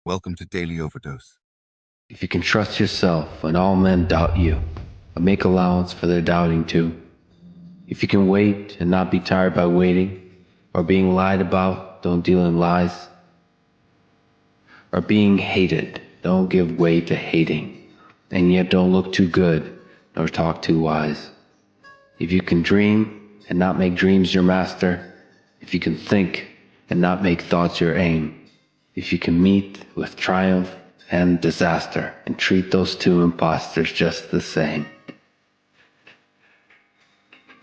Welcome to Daily Overdose. If you can trust yourself when all men doubt you, but make allowance for their doubting too. If you can wait and not be tired by waiting, or being lied about, don't deal in lies. Or being hated, don't give way to hating, and yet don't look too good, nor talk too wise. If you can dream and not make dreams your master, if you can think and not make thoughts your aim, if you can meet with triumph and disaster and treat those two imposters just the same.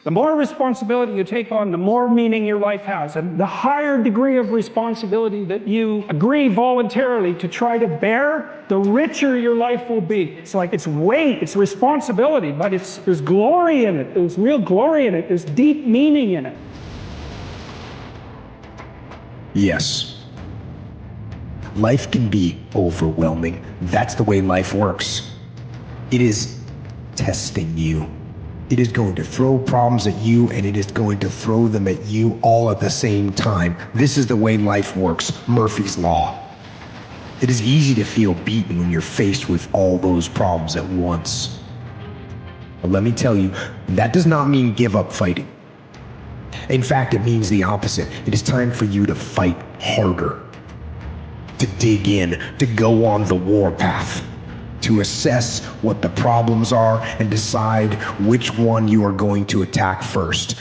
The more responsibility you take on, the more meaning your life has. And the higher degree of responsibility that you agree voluntarily to try to bear, the richer your life will be. It's like it's weight, it's responsibility, but there's glory in it. There's real glory in it. There's deep meaning in it. Yes. Life can be overwhelming. That's the way life works. It is testing you. It is going to throw problems at you, and it is going to throw them at you all at the same time. This is the way life works. Murphy's Law. It is easy to feel beaten when you're faced with all those problems at once. But let me tell you, that does not mean give up fighting. In fact, it means the opposite. It is time for you to fight harder, to dig in, to go on the warpath, to assess what the problems are and decide which one you are going to attack first.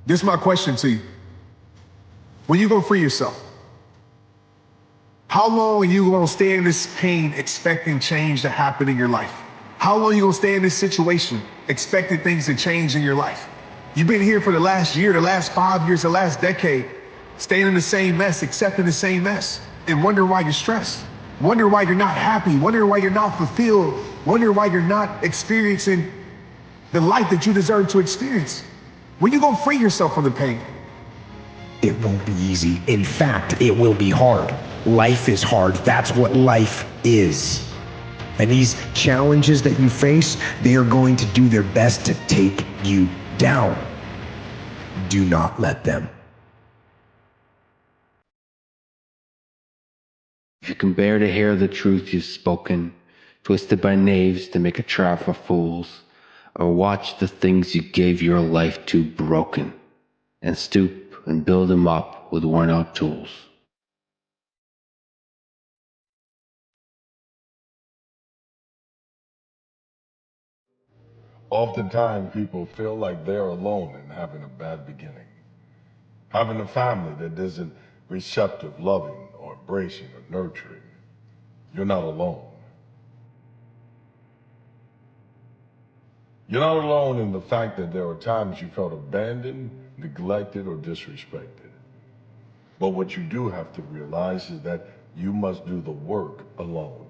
This is my question to you. When you gonna free yourself? How long are you gonna stay in this pain expecting change to happen in your life? How long are you gonna stay in this situation expecting things to change in your life? You've been here for the last year, the last 5 years, the last decade, staying in the same mess, accepting the same mess, and wondering why you're stressed, wondering why you're not happy, wondering why you're not fulfilled, wondering why you're not experiencing the life that you deserve to experience. When you gonna free yourself from the pain? It won't be easy. In fact, it will be hard. Life is hard. That's what life is. And these challenges that you face, they are going to do their best to take you down. Do not let them. If you can bear to hear the truth you've spoken, twisted by knaves to make a trap for fools, or watch the things you gave your life to broken, and stoop and build them up with worn out tools. Oftentimes, people feel like they're alone in having a bad beginning, having a family that isn't receptive, loving, or embracing or nurturing. You're not alone. You're not alone in the fact that there are times you felt abandoned, neglected, or disrespected. But what you do have to realize is that you must do the work alone.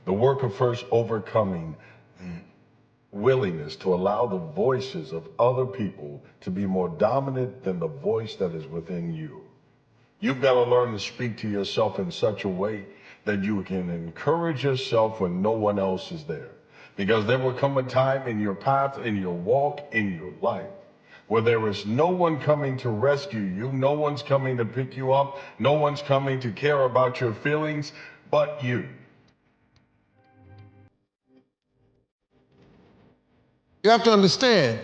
The work of first overcoming willingness to allow the voices of other people to be more dominant than the voice that is within you. You've got to learn to speak to yourself in such a way that you can encourage yourself when no one else is there. Because there will come a time in your path, in your walk, in your life, where there is no one coming to rescue you, no one's coming to pick you up, no one's coming to care about your feelings, but you. You have to understand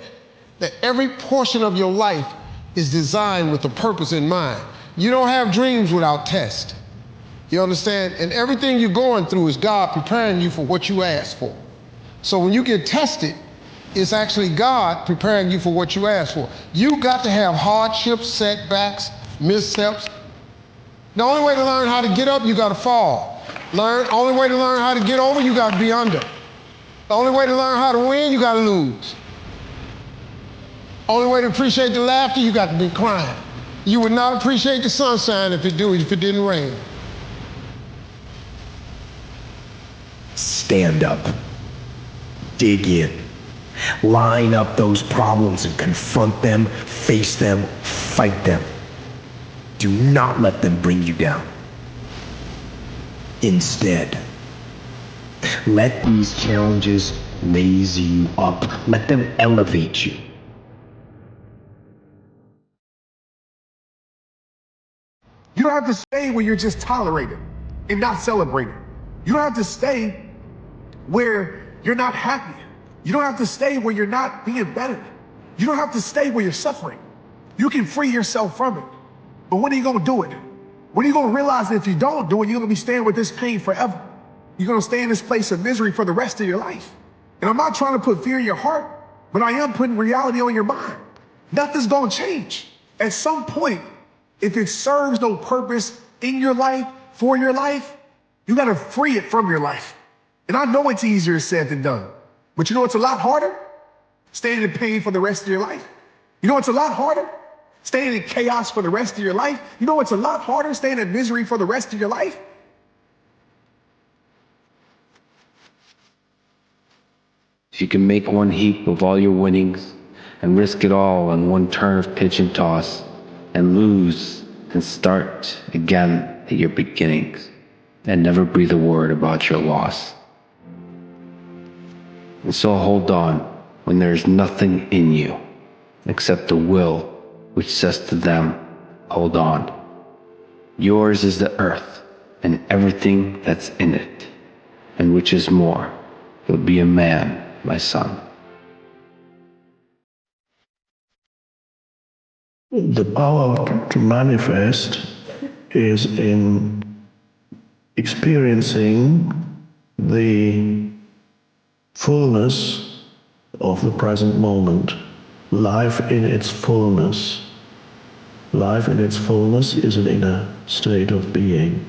that every portion of your life is designed with a purpose in mind. You don't have dreams without tests. You understand? And everything you're going through is God preparing you for what you asked for. So when you get tested, it's actually God preparing you for what you asked for. You got to have hardships, setbacks, missteps. The only way to learn how to get up, you got to fall. Only way to learn how to get over, you got to be under. The only way to learn how to win, you got to lose. Only way to appreciate the laughter, you got to be crying. You would not appreciate the sunshine if it didn't rain. Stand up. Dig in. Line up those problems and confront them, face them, fight them. Do not let them bring you down. Instead, let these challenges raise you up. Let them elevate you. You don't have to stay where you're just tolerated and not celebrated. You don't have to stay where you're not happy. You don't have to stay where you're not being better. You don't have to stay where you're suffering. You can free yourself from it. But when are you gonna do it? When are you gonna realize that if you don't do it, you're gonna be staying with this pain forever? You're gonna stay in this place of misery for the rest of your life. And I'm not trying to put fear in your heart, but I am putting reality on your mind. Nothing's gonna change. At some point, if it serves no purpose in your life, for your life, you gotta free it from your life. And I know it's easier said than done, but you know what's a lot harder? Staying in pain for the rest of your life. You know what's a lot harder? Staying in chaos for the rest of your life. You know what's a lot harder? Staying in misery for the rest of your life. If you can make one heap of all your winnings and risk it all on one turn of pitch and toss and lose and start again at your beginnings and never breathe a word about your loss. And so hold on when there is nothing in you except the will which says to them, hold on. Yours is the earth and everything that's in it, and which is more, you'll be a man, my son. The power to manifest is in experiencing the fullness of the present moment, life in its fullness. Life in its fullness is an inner state of being.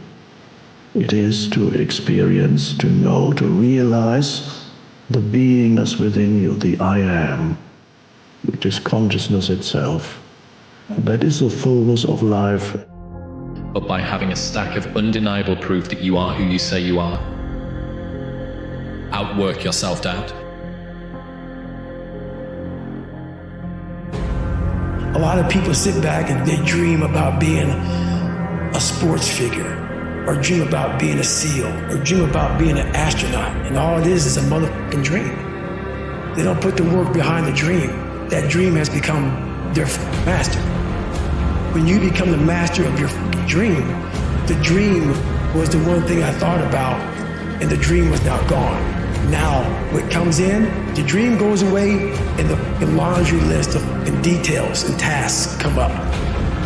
It is to experience, to know, to realize the beingness within you, the I am, which is consciousness itself. That is the fullness of life. But by having a stack of undeniable proof that you are who you say you are, outwork your self-doubt. A lot of people sit back and they dream about being a sports figure, or dream about being a SEAL, or dream about being an astronaut, and all it is a motherfucking dream. They don't put the work behind the dream. That dream has become their master. When you become the master of your dream, the dream was the one thing I thought about, and the dream was now gone. Now, what comes in, the dream goes away, and the laundry list of details and tasks come up.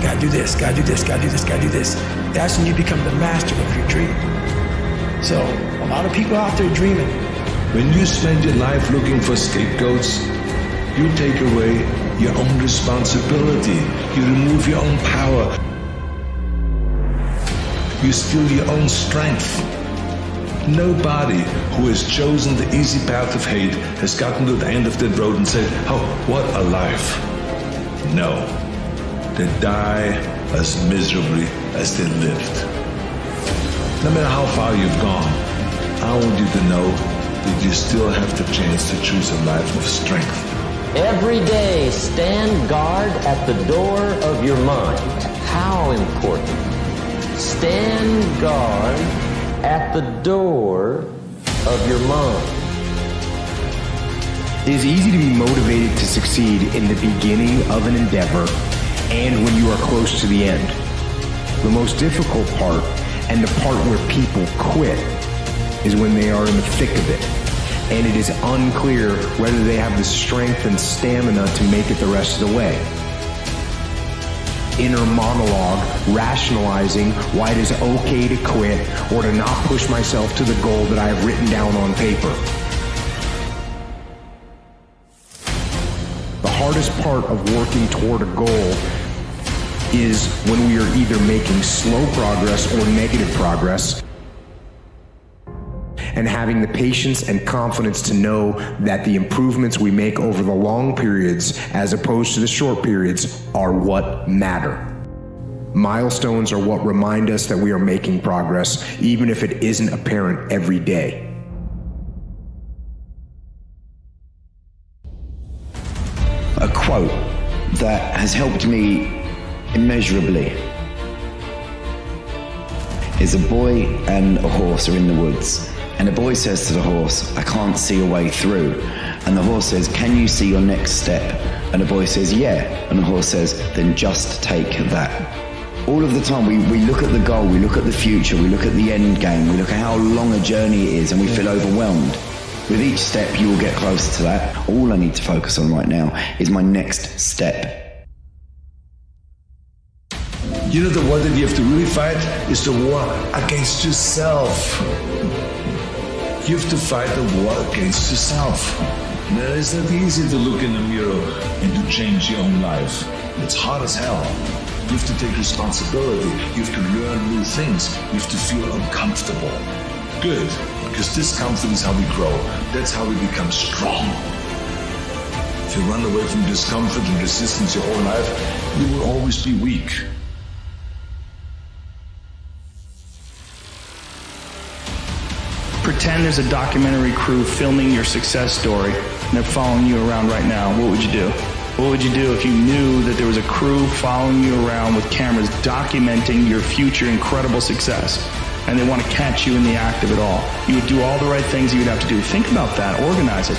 Gotta do this, gotta do this, gotta do this, gotta do this. That's when you become the master of your dream. So, a lot of people out there dreaming. When you spend your life looking for scapegoats, you take away your own responsibility. You remove your own power. You steal your own strength. Nobody who has chosen the easy path of hate has gotten to the end of that road and said, oh, what a life. No, they die as miserably as they lived. No matter how far you've gone, I want you to know that you still have the chance to choose a life of strength. Every day, stand guard at the door of your mind. How important. Stand guard at the door of your mind. It is easy to be motivated to succeed in the beginning of an endeavor and when you are close to the end. The most difficult part, and the part where people quit, is when they are in the thick of it, and it is unclear whether they have the strength and stamina to make it the rest of the way. Inner monologue rationalizing why it is okay to quit or to not push myself to the goal that I have written down on paper. The hardest part of working toward a goal is when we are either making slow progress or negative progress, and having the patience and confidence to know that the improvements we make over the long periods as opposed to the short periods are what matter. Milestones are what remind us that we are making progress, even if it isn't apparent every day. A quote that has helped me immeasurably is a boy and a horse are in the woods. And the boy says to the horse, I can't see a way through. And the horse says, can you see your next step? And the boy says, yeah. And the horse says, then just take that. All of the time, we look at the goal, we look at the future, we look at the end game, we look at how long a journey it is, and we feel overwhelmed. With each step, you will get closer to that. All I need to focus on right now is my next step. You know, the war that you have to really fight is the war against yourself. You have to fight the war against yourself. Now, it's not easy to look in the mirror and to change your own life. It's hard as hell. You have to take responsibility. You have to learn new things. You have to feel uncomfortable. Good, because discomfort is how we grow. That's how we become strong. If you run away from discomfort and resistance your whole life, you will always be weak. Pretend there's a documentary crew filming your success story and they're following you around right now. What would you do? What would you do if you knew that there was a crew following you around with cameras documenting your future incredible success and they want to catch you in the act of it all? You would do all the right things you would have to do. Think about that. Organize it.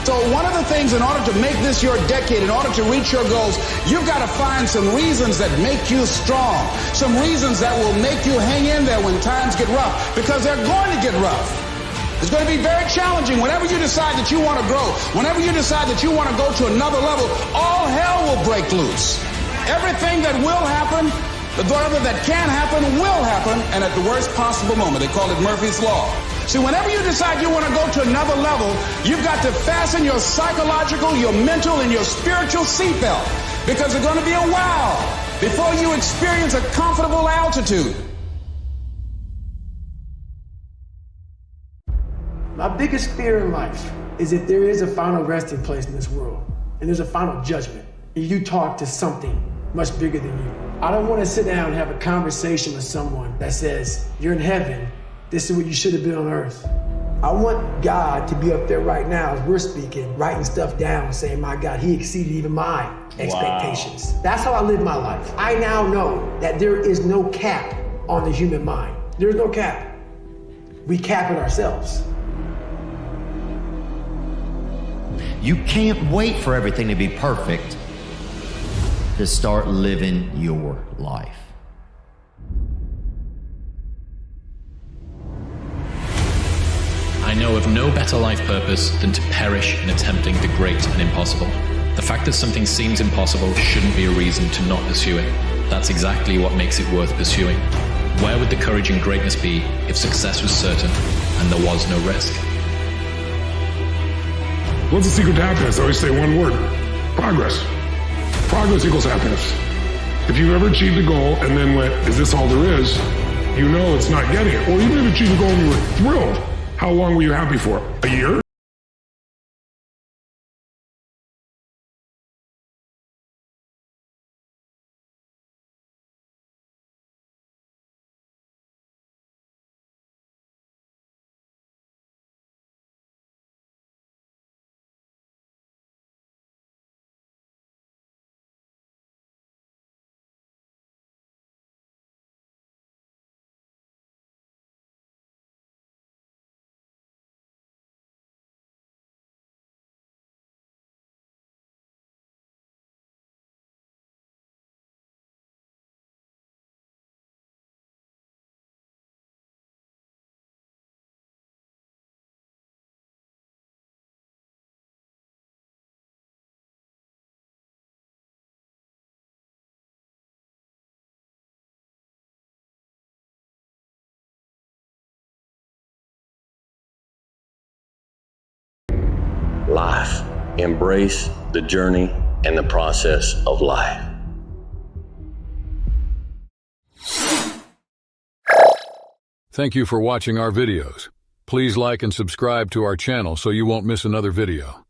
So one of the things, in order to make this your decade, in order to reach your goals, you've got to find some reasons that make you strong, some reasons that will make you hang in there when times get rough, because they're going to get rough. It's going to be very challenging. Whenever you decide that you want to grow, whenever you decide that you want to go to another level, all hell will break loose. Everything that will happen, whatever that can happen, will happen, and at the worst possible moment. They call it Murphy's Law. See, whenever you decide you want to go to another level, you've got to fasten your psychological, your mental, and your spiritual seatbelt, because it's going to be a while before you experience a comfortable altitude. My biggest fear in life is if there is a final resting place in this world, and there's a final judgment, and you talk to something much bigger than you. I don't want to sit down and have a conversation with someone that says, you're in heaven, this is what you should have been on earth. I want God to be up there right now as we're speaking, writing stuff down, saying, my God, he exceeded even my expectations. Wow. That's how I live my life. I now know that there is no cap on the human mind. There's no cap. We cap it ourselves. You can't wait for everything to be perfect to start living your life. I know of no better life purpose than to perish in attempting the great and impossible. The fact that something seems impossible shouldn't be a reason to not pursue it. That's exactly what makes it worth pursuing. Where would the courage and greatness be if success was certain and there was no risk? What's the secret to happiness? I always say one word: progress. Progress equals happiness. If you've ever achieved a goal and then went, is this all there is? You know it's not getting it. Or even if you achieved a goal and you were thrilled, how long were you happy for? A year? Life. Embrace the journey and the process of life. Thank you for watching our videos. Please like and subscribe to our channel so you won't miss another video.